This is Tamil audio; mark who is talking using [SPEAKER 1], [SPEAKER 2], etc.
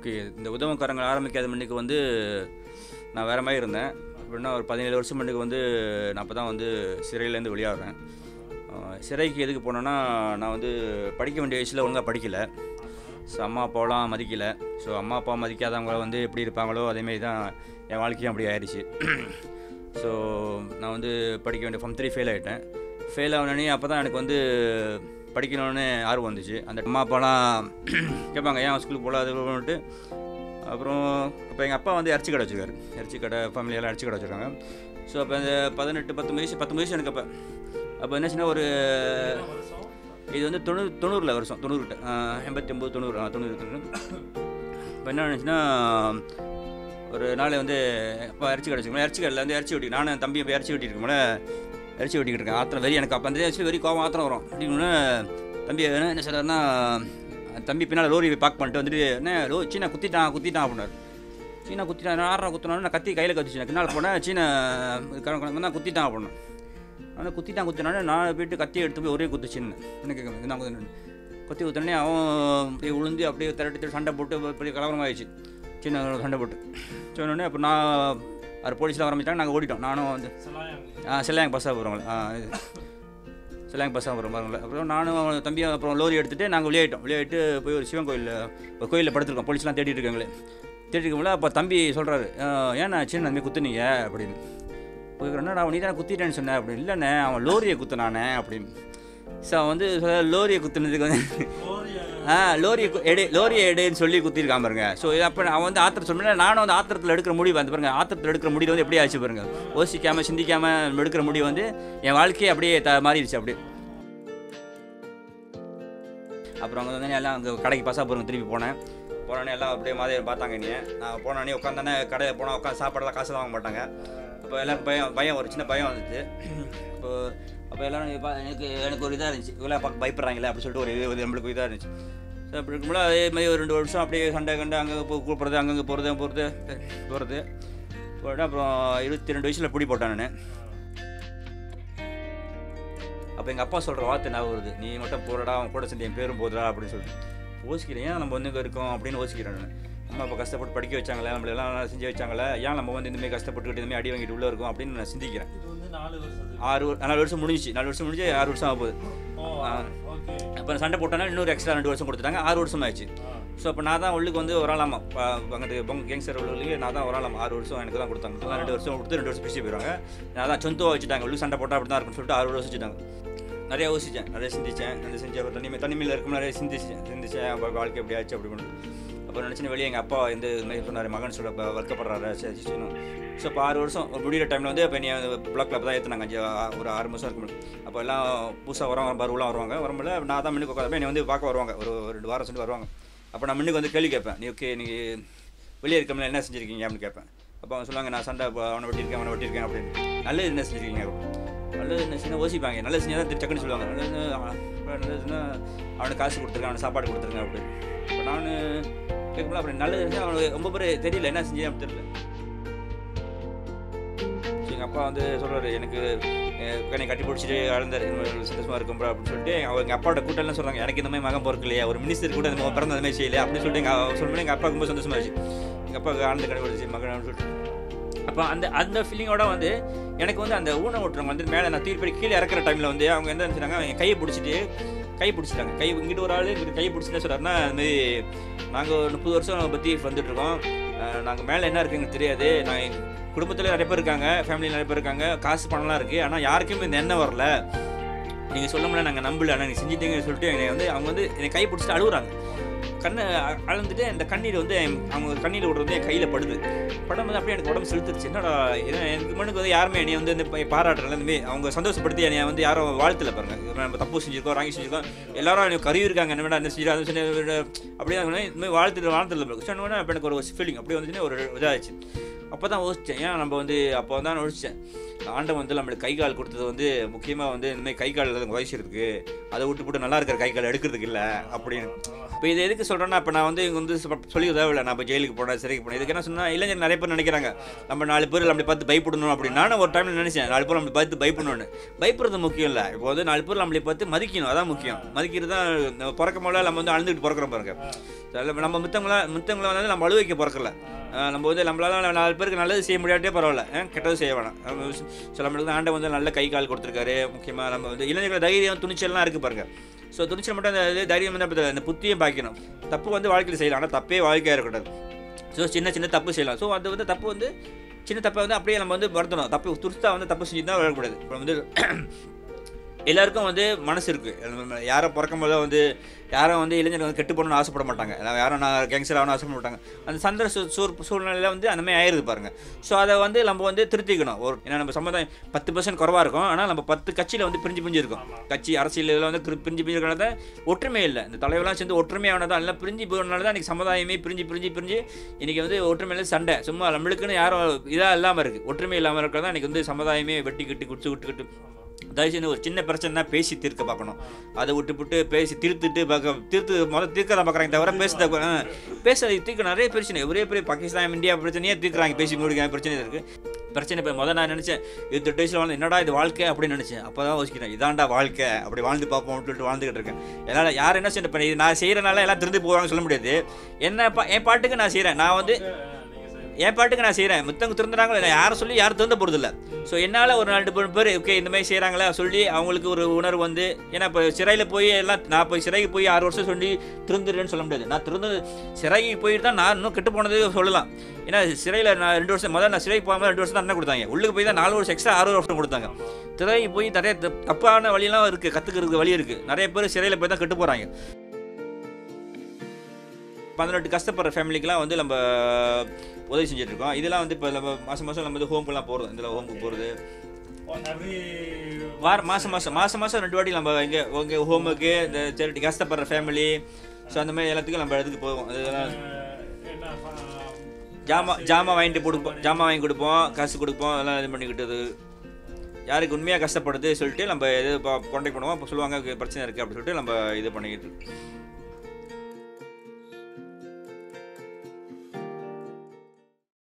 [SPEAKER 1] ஓகே. இந்த உதவக்காரங்க ஆரம்பிக்காத முன்னுக்கு வந்து நான் வேறு மாதிரி இருந்தேன். எப்படின்னா ஒரு 17 வருஷம் முன்னுக்கு வந்து நான் அப்போ தான் வந்து சிறையிலேருந்து வெளியாகிறேன். சிறைக்கு எதுக்கு போனேன்னா, நான் வந்து படிக்க வேண்டிய வயசில் ஒழுங்காக படிக்கலை. ஸோ அம்மா அப்பாவெலாம் மதிக்கலை. ஸோ அம்மா அப்பா மதிக்காதவங்க வந்து எப்படி இருப்பாங்களோ அதேமாரி தான் என் வாழ்க்கையும் அப்படி ஆயிடுச்சு. ஸோ நான் வந்து படிக்க வேண்டிய ஃபார்ம் 3 ஃபெயில் ஆகிட்டேன். ஃபெயில் ஆனோடனே அப்போ தான் எனக்கு வந்து படிக்கணும்னு ஆர்வம் வந்துச்சு. அந்த அம்மா அப்பாலாம் கேட்பாங்க, ஏன் ஸ்கூலுக்கு போகல அதுன்ட்டு. அப்புறம் அப்போ எங்கள் அப்பா வந்து இறைச்சி கடை வச்சுருக்காரு. இறைச்சி கடை ஃபேமிலியெல்லாம் இறைச்சி கடை வச்சுருக்காங்க. ஸோ அப்போ அந்த 19 வயசு எனக்கு அப்போ என்னாச்சுன்னா, ஒரு இது வந்து 90 வருஷம் 90 89 90 இப்போ என்ன நினச்சுன்னா, ஒரு நாள் வந்து அப்போ இறைச்சி கடை வச்சுருக்கோம். இறைச்சி கடையில் வந்து இறைச்சி வெட்டி நானும் தம்பி இப்போ இறைச்சி வெட்டியிருக்கோம்ல, இறைச்சி வெட்டிக்கிட்டு இருக்கேன். ஆத்திரம் வெறி எனக்கு அப்போ அந்த வயசு வெறி கோவம் ஆத்திரம் வரும். அப்படின்னா தம்பி என்ன சொல்கிறாருன்னா, தம்பி பின்னால் லோரி பார்க் பண்ணிட்டு வந்துட்டு, என்ன சீனா குத்திட்டான் அப்படின்னாரு. சீனா குத்திட்டான், ஆறா குத்தினாலும் நான் கத்தி கையில் கத்திச்சு. எனக்கு பின்னால் போனேன், சீனா தான் குத்திட்டான் அப்படின்னா. ஆனால் குத்தினாலும் நான் போய்ட்டு கத்தியை எடுத்து போய் ஒரே குத்துச்சின்னு எனக்கு நான் குத்தி குத்தினே அவன் அப்படியே உளுந்து அப்படியே திரட்டி சண்டை போட்டு பெரிய கலவரம் ஆகிடுச்சு. சின்ன சண்டை போட்டு சொன்னோடனே அப்போ நான் அவர் போலீஸ்லாம் ஆரம்பிச்சாங்க. நாங்கள் ஓடிட்டோம். நானும் வந்து செல்லாங்க பஸ்ஸாக போகிறவங்கள செல்லாங்க பஸ்ஸாக போகிறவங்கள அப்புறம் நானும் தம்பியும் அப்புறம் லோரி எடுத்துகிட்டு நாங்கள் விளையாடிட்டு போய் ஒரு சிவன் கோயிலில் படுத்துருக்கோம். போலீஸ்லாம் தேடிட்டு இருக்காங்களே. தேடிருக்கோம்ல. அப்போ தம்பி சொல்கிறாரு, ஏன்னா சின்ன தம்பி குத்துனீங்க அப்படின்னு. போய்க்கிறேன்னா, நான் நீ தான் குத்திட்டேன்னு சொன்னேன் அப்படின்னு. இல்லைண்ணே, அவன் லோரியை குத்துனானே அப்படின்னு. ஸோ அவன் வந்து லோரியை குத்துனதுக்கு வந்து லோரியை எடுன்னு சொல்லி குத்திருக்காம பாருங்க. ஸோ அப்போ அவன் வந்து ஆத்திரம் சொன்னேன். நானும் வந்து ஆத்திரத்தில் எடுக்கிற முடிவு வந்து பாருங்க, ஆத்திரத்தில் எடுக்கிற முடிவு வந்து எப்படி ஆச்சு பாருங்க. யோசிக்காமல் சிந்திக்காமல் எடுக்கிற முடிவு வந்து என் வாழ்க்கையே அப்படியே மாறிடுச்சு. அப்படியே அப்புறம் அங்கே வந்து எல்லாம் அங்கே கடைக்கு பசா போகிறோம். திருப்பி போனோடனே எல்லாம் அப்படியே மாதிரி பார்த்தாங்க. நீ நான் போனோடனே உட்காந்தானே கடையில் போனால் உட்காந்து சாப்பாடெல்லாம் காசு வாங்க மாட்டாங்க. அப்போ எல்லோரும் பயம் ஒரு சின்ன பயம் வந்துச்சு. அப்போ எல்லோரும் எனக்கு ஒரு இதாக இருந்துச்சு, இவ்வளோ பார்க்க பயப்படுறாங்களே அப்படின்னு சொல்லிட்டு ஒரு நம்மளுக்கு இதாக இருந்துச்சு. ஸோ அப்படி இருக்கும்போது அதே மாதிரி ஒரு 2 வருஷம் அப்படியே சண்டை அங்கே கூப்பிட்றது, அங்கங்கே போகிறது அப்புறம் 22 வயசில் பிடி போட்டேன் நான். அப்போ எங்கள் அப்பா சொல்கிற வார்த்தை ஞாபகம் வருது, நீ மட்டும் போகிறடா, அவன் கூட சேர்ந்து என் பேரும் போதுடா அப்படின்னு சொல்லிட்டு யோசிக்கிறேன். ஏன் நம்ம வந்து இங்கே இருக்கோம் அப்படின்னு யோசிக்கிறேன் நான். அம்மா அப்போ கஷ்டப்பட்டு படிக்க வச்சாங்களே, நம்மளெல்லாம் நல்லா செஞ்சு வச்சாங்களே, ஏன் நம்ம வந்து இந்தமாதிரி கஷ்டப்பட்டுக்கிட்டு இந்தமாதிரி அடி வாங்கிட்டு உள்ளே இருக்கும் அப்படின்னு நான் சிந்திக்கிறேன். 4 வருஷம் முடிஞ்சிச்சு. 4 வருஷம் முடிஞ்சு 6 வருஷம் ஆகுது. அப்போ சண்டை போட்டோன்னா இன்னொரு எக்ஸ்ட்ரா 2 வருஷம் கொடுத்துட்டாங்க. 6 வருஷம் ஆயிடுச்சு. ஸோ அப்போ நான் தான் உள்ளுக்கு வந்து வராலாமா, அங்கே கேங்ஸ்டர் உள்ளே நான் தான் வராலாமா. 6 வருஷம் எனக்கு தான் கொடுத்தாங்க. 2 வருஷம் கொடுத்து 2 வருஷம் பிடிச்சி போயிடுவாங்க. நான் தான் சொந்தமாக வச்சுட்டாங்க. உள்ளுக்கு சண்டை போட்டால் அப்படி தான் இருக்குன்னு சொல்லிட்டு 6 வருஷம் வச்சுட்டாங்க. நிறையா யோசித்தேன், நிறைய சிந்தித்தேன். தனிமையில் இருக்கும் நிறைய சிந்திச்சேன் வாழ்க்கை எப்படி ஆச்சு அப்படி பண்ணு. அப்போ நினச்சின்னு வெளியே எங்கள் அப்பா வந்து இதுமாதிரி சொன்னார், மகன் சொல்ல வர்க்கப்படுறாரு செய்யணும். ஸோ இப்போ 6 வருஷம் முடிகிற டைமில் வந்து இப்போ நீ பிளாக் கிளப் தான் ஏற்றுனாங்க. ஒரு 6 மாதம் இருக்கும். அப்போ எல்லாம் புதுசாக பருவெலாம் வருவாங்க. வரும்போது நான் தான் முன்னுக்கு உட்காந்து என்னை வந்து பார்க்க வருவாங்க. ஒரு 2 வாரம் சொல்லிட்டு வருவாங்க. அப்போ நான் முன்னுக்கு வந்து கேள்வி கேட்பேன், நீங்கள் வெளியே இருக்கமில்ல என்ன செஞ்சுருக்கீங்க அப்படின்னு கேட்பேன். அப்போ அவங்க சொல்லுவாங்க, நான் சண்டை அவனை வெட்டியிருக்கேன் அப்படின்னு. நல்லது என்ன செஞ்சுருக்கீங்க, நல்லது என்ன செஞ்சா யோசிப்பாங்க. நல்லது செஞ்சால் தான் டக்குன்னு சொல்லுவாங்க. நல்லதுன்னா அவனுக்கு காசு கொடுத்துருக்கேன், அவனுக்கு சாப்பாடு கொடுத்துருங்க அப்படின்னு. இப்போ நான் கேட்கலாம் அப்படி நல்லது செஞ்சால் அவனுக்கு ரொம்ப பேர் தெரியல என்ன செஞ்சேன் அப்படின்னு தெரியல. எங்கள் அப்பா வந்து சொல்கிறார், எனக்கு என்னை கட்டி பிடிச்சிட்டு அழுந்தார், சந்தோஷமாக இருக்கும் அப்படின்னு சொல்லிட்டு. அவங்க அப்பாவோட கூட்டம்லாம் சொல்கிறாங்க, எனக்கு இந்த மாதிரி மகன் பிறகு இல்லையா, ஒரு மினிஸ்டர் கூட இந்த பிறந்த அந்த மாதிரி செய்யலையா அப்படின்னு சொல்லிட்டு சொல்லும்போது எங்கள் அப்பா ரொம்ப சந்தோஷமாக இருந்துச்சு. எங்கள் அப்பாவுக்கு ஆனந்த கண்டுபிடிச்சி மகன் சொல்லிட்டு. அப்போ அந்த ஃபீலிங்கோட வந்து எனக்கு வந்து அந்த ஊனை ஓட்டுறவங்க வந்து மேலே நான் தீர்ப்படி கீழே இறக்குற டைமில் வந்து அவங்க என்ன நினச்சிட்டாங்க, என் கையை பிடிச்சிட்டாங்க. இங்கிட்டு ஒரு ஆள் இங்கிட்டு கையை பிடிச்சிட்டே சொல்கிறாருன்னா, அதுமாரி நாங்கள் 30 வருஷம் பற்றி வந்துட்டுருக்கோம், நாங்கள் மேலே என்ன இருக்குன்னு தெரியாது, நான் எங்கள் குடும்பத்தில் நிறைய பேர் இருக்காங்க, ஃபேமிலியில் நிறைய பேர் இருக்காங்க, காசு பணம்லாம் இருக்குது, ஆனால் யாருக்குமே இந்த எண்ணம் வரல, நீங்கள் சொல்ல முடியல, நாங்கள் நம்பல, ஆனால் நீங்கள் செஞ்சிட்டீங்கன்னு சொல்லிட்டு என்னை வந்து அவங்க வந்து என்னை கை பிடிச்சிட்டு அழுகுறாங்க. கண்ணை அளந்துட்டு அந்த கண்ணீர் வந்து அவங்க கண்ணீர் விடுறது வந்து என் கையில் படும்போது அப்படியே எனக்கு உடம்பு செலுத்துருச்சு. என்னடா எனக்கு மண்ணுக்கு வந்து யாருமே என்னை வந்து பாராட்டுறல இந்தமாரி அவங்க சந்தோஷப்படுத்தி என்னை வந்து யாரும் வாழ்த்துல பாருங்க, நம்ம தப்பு செஞ்சுருக்கோம், ராங்கி செஞ்சுருக்கோம், எல்லாரும் எனக்கு கருவி இருக்காங்க, என்ன வேணா அந்த செஞ்சு அதை செஞ்சு அப்படியே இந்தமாதிரி வாழ்த்துல சொன்னோன்னா அப்போ எனக்கு ஒரு ஃபீலிங் அப்படியே வந்துச்சுன்னா ஒரு இதாகிடுச்சு. அப்போ தான் யோசித்தேன். ஏன் நம்ம வந்து அப்போ தான் யோசித்தேன், ஆண்டவன் வந்து நம்மளுக்கு கை கால் கொடுத்தது வந்து முக்கியமாக வந்து இந்தமாதிரி கை கால் உதவிச்சிருக்கு, அதை விட்டு போட்டு நல்லா இருக்கிற கை கால் எடுக்கிறதுக்கு இல்லை அப்படின்னு. இப்போ இது எதுக்கு சொல்கிறேன்னா, இப்போ நான் வந்து இங்கே வந்து சொல்லி தேவையில்லை, நான் இப்போ ஜெயிலுக்கு போனேன், சிறைக்கு போனேன். இதுக்கு என்ன சொன்னால், இளைஞர் நிறைய பேர் நினைக்கிறாங்க நம்ம 4 பேர் நம்மளை பார்த்து பயப்படணும் அப்படின்னு. நானும் ஒரு டைமில் நினச்சேன் 4 பேர் நம்மளை பார்த்து பயப்படணும்னு. பயப்படுறது முக்கியம் இல்லை, இப்போ வந்து 4 பேர் நம்மளை பார்த்து மதிக்கணும், அதான் முக்கியம். மதிக்கிறது தான் பிறக்கும் போல நம்ம வந்து அழுந்துட்டு பிறக்கிறோம் பாருங்க. நம்ம மித்தவங்களை வந்து நம்ம அழுவைக்க பிறக்கல. நம்ம வந்து நம்மளால 4 பேருக்கு நல்லது செய்ய முடியாட்டே பரவாயில்ல, கெட்டது செய்ய வேணாம். சில நம்மளுக்கு ஆண்டவன் வந்து நல்ல கை கால் கொடுத்துருக்காரு. முக்கியமாக நம்ம வந்து இளைஞர்கள் தைரியம் துணிச்சல்லாம் இருக்குது பாருங்க. ஸோ துணிச்சல் மட்டும் அந்த தைரியம் வந்து அந்த புத்தியும் பாய்க்கணும். தப்பு வந்து வாழ்க்கையில் செய்யலாம், ஆனால் தப்பே வாழ்க்கையாக இருக்கக்கூடாது. ஸோ சின்ன சின்ன தப்பு செய்யலாம். ஸோ அது வந்து தப்பு வந்து சின்ன தப்பை வந்து அப்படியே நம்ம வந்து வருத்தணும். தப்பு துருத்தாக வந்து தப்பு செஞ்சு தான் வரக்கூடாது. இப்போ வந்து எல்லாருக்கும் வந்து மனசு இருக்குது. யாரை பிறக்கும் போது வந்து யாரும் வந்து இளைஞர்கள் வந்து கெட்டு போகணும்னு ஆசைப்பட மாட்டாங்க. யாரும் நான் கேங்ஸ்டர் ஆகணும்னு ஆசைப்பட மாட்டாங்க. அந்த சூழ்நிலையில் வந்து அந்தமாதிரி ஆயிடுது பாருங்கள். ஸோ அதை வந்து நம்ம வந்து திருத்திக்கணும். ஏன்னா நம்ம சமுதாயம் 10% குறவாக இருக்கும், ஆனால் நம்ம 10 கட்சியில் வந்து பிரிஞ்சு இருக்கும். கட்சி அரசியல் இதில் வந்து பிரிஞ்சு இருக்கிறத ஒற்றுமை இல்லை. இந்த தலைவரெலாம் சேர்ந்து ஒற்றுமையானதான் இல்லை, பிரிஞ்சு போகிறனால தான் இன்றைக்கி சமுதாயமே பிரிஞ்சு இன்றைக்கி வந்து ஒற்றுமையில் சண்டை. சும்மா நம்மளுக்குன்னு யாரும் இதாக இல்லாமல் இருக்குது, ஒற்றுமை இல்லாமல் இருக்கிறதா இன்றைக்கி வந்து சமுதாயமே வெட்டிக்கிட்டு விட்டுக்கிட்டு. தயவுசெய்து ஒரு சின்ன பிரச்சனை பேசி தீர்க்க பார்க்கணும். அதை விட்டு பேசி தீர்க்க தான் பார்க்குறாங்க தவிர பேச தீர்க்க நிறைய பிரச்சனை. ஒரே பெரிய பாகிஸ்தான் இந்தியா பிரச்சனையே தீர்க்குறாங்க, பேசி முடிக்க பிரச்சனை இருக்குது. பிரச்சனை இப்போ நான் நினச்சேன் 28 வயசில் வந்து என்னடா இது வாழ்க்கை அப்படின்னு நினச்சேன். அப்போ தான் யோசிக்கிறேன், இதாண்டா வாழ்க்கை, அப்படி வாழ்ந்து பார்ப்போம்னு சொல்லிட்டு வாழ்ந்துக்கிட்டு இருக்கேன். என்னால் யார் என்ன செய்ய இது நான் செய்கிறனால எல்லாம் திரும்பி போவாங்கன்னு சொல்ல முடியாது. என் பாட்டுக்கு நான் செய்கிறேன், நான் வந்து என் பாட்டுக்கு நான் செய்கிறேன். மற்றவங்க திருந்துறாங்களோ யாரும் சொல்லி யாரும் திருந்த போகிறதில்ல. ஸோ என்னால் ஒரு 2 பேர் ஓகே இந்த மாதிரி செய்கிறாங்களே சொல்லி அவங்களுக்கு ஒரு உணர்வு வந்து, ஏன்னா இப்போ சிறையில் போய் எல்லாம் நான் போய் சிறைக்கு போய் 6 வருஷம் சொல்லி திருந்துறேன்னு சொல்ல முடியாது. நான் சிறைக்கு போயிட்டு தான் நான் இன்னும் கெட்டு போனது சொல்லலாம். ஏன்னா சிறையில் நான் 2 வருஷம் நான் சிறைக்கு போகும்போது 2 வருஷம் தான் என்ன கொடுத்தாங்க, உள்ளுக்கு போய் தான் 4 வருஷம் எக்ஸ்ட்ரா 6 வருஷம் கொடுத்தாங்க. சிறைக்கு போய் நிறைய தப்பான வழியெல்லாம் இருக்குது, கற்றுக்கிறதுக்கு வழி இருக்குது. நிறைய பேர் சிறையில் போய் தான் கெட்டு போகிறாங்க. 18 கஷ்டப்படுற ஃபேமிலிக்கெலாம் வந்து நம்ம உதவி செஞ்சிட்ருக்கோம். இதெல்லாம் வந்து இப்போ நம்ம மாதம் நம்ம வந்து ஹோம்க்குலாம் போகிறோம். இதில் ஹோமுக்கு போகிறது மாதம் 2 வாட்டி நம்ம இங்கே ஹோமுக்கு, இந்த சேரிட்டி கஷ்டப்படுற ஃபேமிலி, ஸோ அந்த மாதிரி எல்லாத்துக்கும் நம்ம இடத்துக்கு போவோம். அதெல்லாம் ஜாமான் வாங்கி கொடுப்போம், காசு கொடுப்போம், அதெல்லாம் இது பண்ணிக்கிட்டது. யாருக்கு உண்மையாக கஷ்டப்படுது சொல்லிட்டு நம்ம எது கான்டாக்ட் பண்ணுவோம். அப்போ சொல்லுவாங்க பிரச்சனை இருக்குது அப்படின்னு சொல்லிட்டு நம்ம இது பண்ணிக்கிட்டு